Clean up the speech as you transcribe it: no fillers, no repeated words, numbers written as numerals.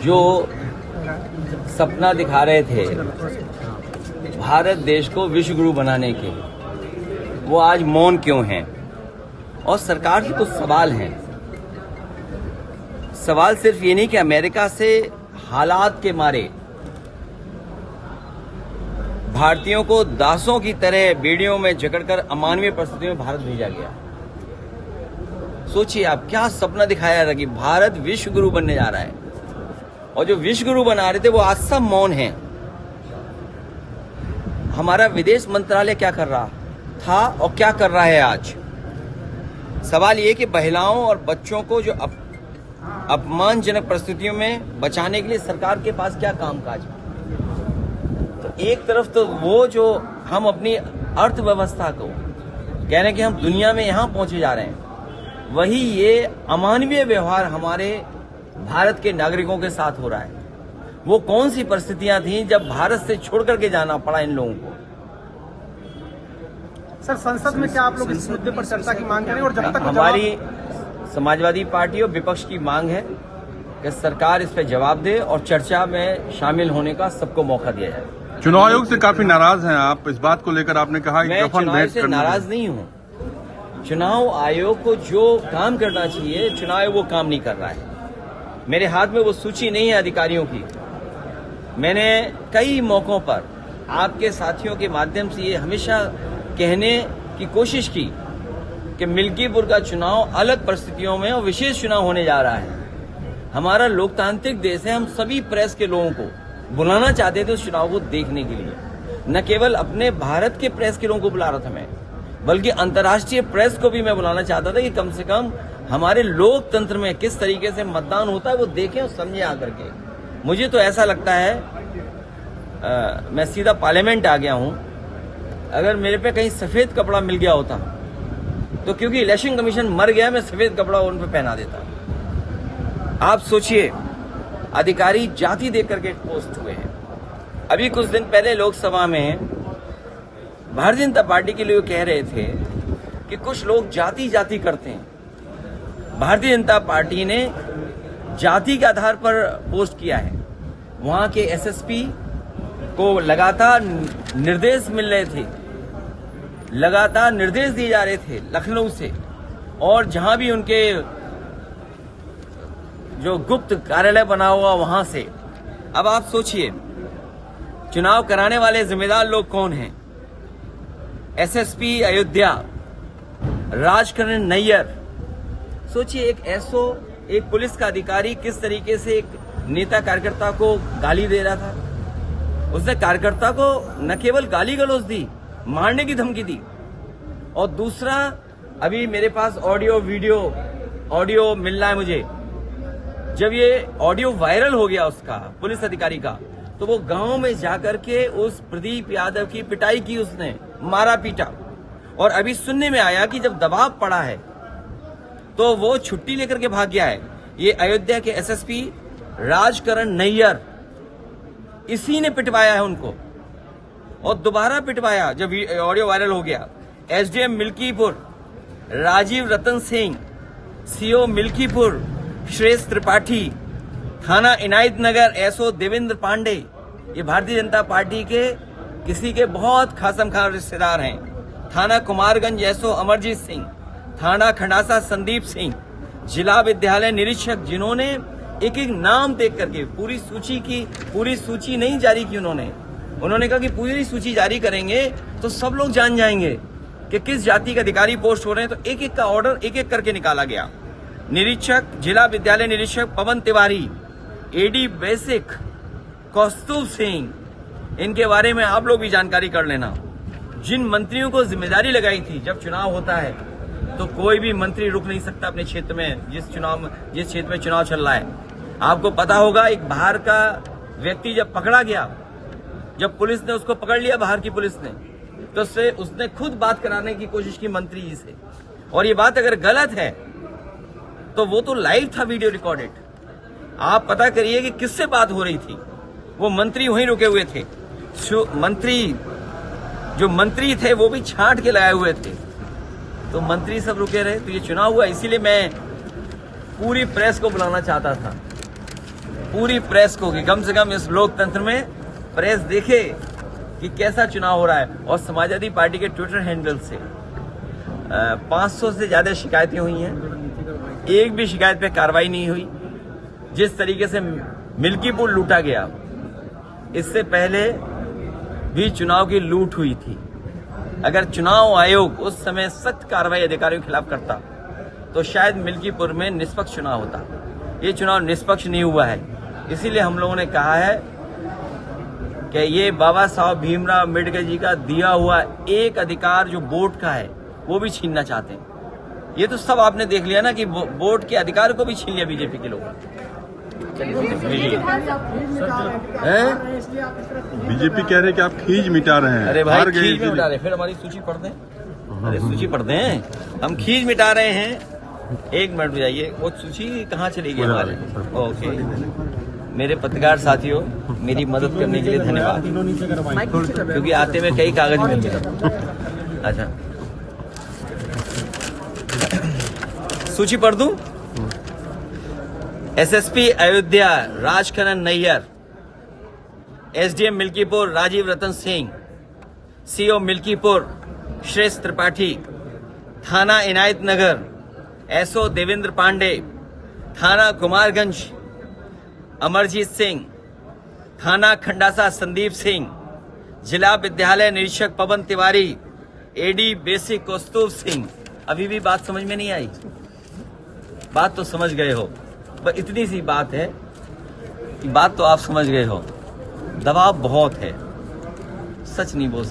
जो सपना दिखा रहे थे भारत देश को विश्व गुरु बनाने के, वो आज मौन क्यों हैं? और सरकार से कुछ सवाल हैं। सवाल सिर्फ ये नहीं कि अमेरिका से हालात के मारे भारतीयों को दासों की तरह बेड़ियों में जकड़कर अमानवीय परिस्थितियों में भारत भेजा गया। सोचिए आप, क्या सपना दिखाया था कि भारत विश्व गुरु बनने जा रहा है, और जो विश्व गुरु बना रहे थे वो आज सब मौन हैं। हमारा विदेश मंत्रालय क्या कर रहा था और क्या कर रहा है आज? सवाल ये कि महिलाओं और बच्चों को जो अपमानजनक परिस्थितियों में बचाने के लिए सरकार के पास क्या कामकाज है? तो एक तरफ तो वो जो हम अपनी अर्थव्यवस्था को कह रहे हैं कि हम दुनिया में यहां पहुंचे जा रहे हैं, वही ये अमानवीय व्यवहार हमारे भारत के नागरिकों के साथ हो रहा है। वो कौन सी परिस्थितियां थीं जब भारत से छोड़ करके जाना पड़ा इन लोगों को? सर, संसद में क्या आप लोग इस मुद्दे पर चर्चा की मांग करें? और जब तक हमारी समाजवादी पार्टी और विपक्ष की मांग है कि सरकार इस पर जवाब दे और चर्चा में शामिल होने का सबको मौका दिया जाए। चुनाव आयोग से काफी नाराज हैं आप, इस बात को लेकर आपने कहा कि मैं चुनाव से नाराज नहीं हूं। चुनाव आयोग को जो काम करना चाहिए चुनाव आयोग वो काम नहीं कर रहा है। मेरे हाथ में वो सूची नहीं है अधिकारियों की। मैंने कई मौकों पर आपके साथियों के माध्यम से ये हमेशा कहने की कोशिश की कि मिल्कीपुर का चुनाव अलग परिस्थितियों में और विशेष चुनाव होने जा रहा है। हमारा लोकतांत्रिक देश है, हम सभी प्रेस के लोगों को बुलाना चाहते थे उस चुनाव को देखने के लिए। न केवल अपने भारत के प्रेस के लोगों को बुला रहा था मैं, बल्कि अंतर्राष्ट्रीय प्रेस को भी मैं बुलाना चाहता था कि कम से कम हमारे लोकतंत्र में किस तरीके से मतदान होता है वो देखें और समझें आकर के। मुझे तो ऐसा लगता है मैं सीधा पार्लियामेंट आ गया हूं। अगर मेरे पे कहीं सफेद कपड़ा मिल गया होता तो क्योंकि इलेक्शन कमीशन मर गया, मैं सफेद कपड़ा उन पे पहना देता। आप सोचिए, अधिकारी जाति देख करके पोस्ट हुए हैं। अभी कुछ दिन पहले लोकसभा में भारतीय जनता पार्टी के लोग कह रहे थे कि कुछ लोग जाति जाति करते हैं। भारतीय जनता पार्टी ने जाति के आधार पर पोस्ट किया है। वहां के एसएसपी को लगातार निर्देश मिल रहे थे, लगातार निर्देश दिए जा रहे थे लखनऊ से, और जहां भी उनके जो गुप्त कार्यालय बना हुआ वहां से। अब आप सोचिए, चुनाव कराने वाले जिम्मेदार लोग कौन हैं? एसएसपी अयोध्या, राजकरण नैयर। सोचिए, एक पुलिस का अधिकारी किस तरीके से एक नेता कार्यकर्ता को गाली दे रहा था। उसने कार्यकर्ता को न केवल गाली गलौज दी, मारने की धमकी दी। और दूसरा, अभी मेरे पास ऑडियो मिल रहा है मुझे। जब ये ऑडियो वायरल हो गया उसका, पुलिस अधिकारी का, तो वो गांव में जाकर के उस प्रदीप यादव की पिटाई की, उसने मारा पीटा। और अभी सुनने में आया कि जब दबाव पड़ा है तो वो छुट्टी लेकर के भाग गया है। ये अयोध्या के एसएसपी राजकरण नैयर, इसी ने पिटवाया है उनको, और दोबारा पिटवाया जब ऑडियो वायरल हो गया। एसडीएम मिल्कीपुर राजीव रतन सिंह, सीओ मिल्कीपुर श्रेष्ठ त्रिपाठी, थाना इनायत नगर एसओ देवेंद्र पांडे, ये भारतीय जनता पार्टी के किसी के बहुत खासम खास रिश्तेदार हैं। थाना कुमारगंज एसओ अमरजीत सिंह, थाना खंडासा संदीप सिंह, जिला विद्यालय निरीक्षक, जिन्होंने एक एक नाम देख करके पूरी सूची नहीं जारी की। उन्होंने कहा कि पूरी सूची जारी करेंगे तो सब लोग जान जाएंगे कि किस जाति के अधिकारी पोस्ट हो रहे हैं। तो एक एक का ऑर्डर एक एक करके निकाला गया। निरीक्षक, जिला विद्यालय निरीक्षक पवन तिवारी, एडी बेसिक कौस्तुभ सिंह, इनके बारे में आप लोग भी जानकारी कर लेना। जिन मंत्रियों को जिम्मेदारी लगाई थी, जब चुनाव होता है तो कोई भी मंत्री रुक नहीं सकता अपने क्षेत्र में, जिस क्षेत्र में चुनाव चल रहा है। आपको पता होगा, एक बाहर का व्यक्ति जब पकड़ा गया, जब पुलिस ने उसको पकड़ लिया, बाहर की पुलिस ने, तो उसने खुद बात कराने की कोशिश की मंत्री जी से। और ये बात अगर गलत है तो वो तो लाइव था, वीडियो रिकॉर्डेड। आप पता करिए कि किससे बात हो रही थी। वो मंत्री वहीं रुके हुए थे। जो मंत्री थे वो भी छांट के लगाए हुए थे, तो मंत्री सब रुके रहे। तो ये चुनाव हुआ, इसीलिए मैं पूरी प्रेस को बुलाना चाहता था। पूरी प्रेस को कि कम से कम इस लोकतंत्र में प्रेस देखे कि कैसा चुनाव हो रहा है। और समाजवादी पार्टी के ट्विटर हैंडल से 500 से ज्यादा शिकायतें हुई हैं, एक भी शिकायत पे कार्रवाई नहीं हुई। जिस तरीके से मिल्कीपुर लूटा गया, इससे पहले भी चुनाव की लूट हुई थी। अगर चुनाव आयोग उस समय सख्त कार्रवाई अधिकारियों के खिलाफ करता तो शायद मिल्कीपुर में निष्पक्ष चुनाव होता। ये चुनाव निष्पक्ष नहीं हुआ है, इसीलिए हम लोगों ने कहा है कि ये बाबा साहब भीमराव अम्बेडकर जी का दिया हुआ एक अधिकार जो वोट का है वो भी छीनना चाहते हैं। ये तो सब आपने देख लिया ना कि वोट के अधिकार को भी छीन लिया बीजेपी के लोगों ने। बीजेपी कह रहे हैं कि आप खींच मिटा रहे हैं। अरे भाई हार गए खींच में इसीलिए। मिटा रहे, फिर हमारी सूची पढ़ दें। अरे सूची पढ़ दें, हम खींच मिटा रहे हैं। एक मिनट में जाइए, वो सूची कहाँ चली गई हमारी? ओके, मेरे पत्रकार साथियों, मेरी मदद करने के लिए धन्यवाद, क्योंकि आते में कई कागज मिल गए। अच्छा, सूची पढ़ दूं? SSP Ayodhya Rajkaran Nayyar, SDM Milkipur Rajiv Ratan Singh, CO Milkipur श्रेष्ठ त्रिपाठी, थाना इनायत नगर एसओ देवेंद्र पांडे, थाना कुमारगंज अमरजीत सिंह, थाना खंडासा संदीप सिंह, जिला विद्यालय निरीक्षक पवन तिवारी, एडी बेसिक कौस्तुभ सिंह। अभी भी बात समझ में नहीं आई? बात तो समझ गए हो, पर इतनी सी बात है कि बात तो आप समझ गए हो। दबाव बहुत है, सच नहीं बोल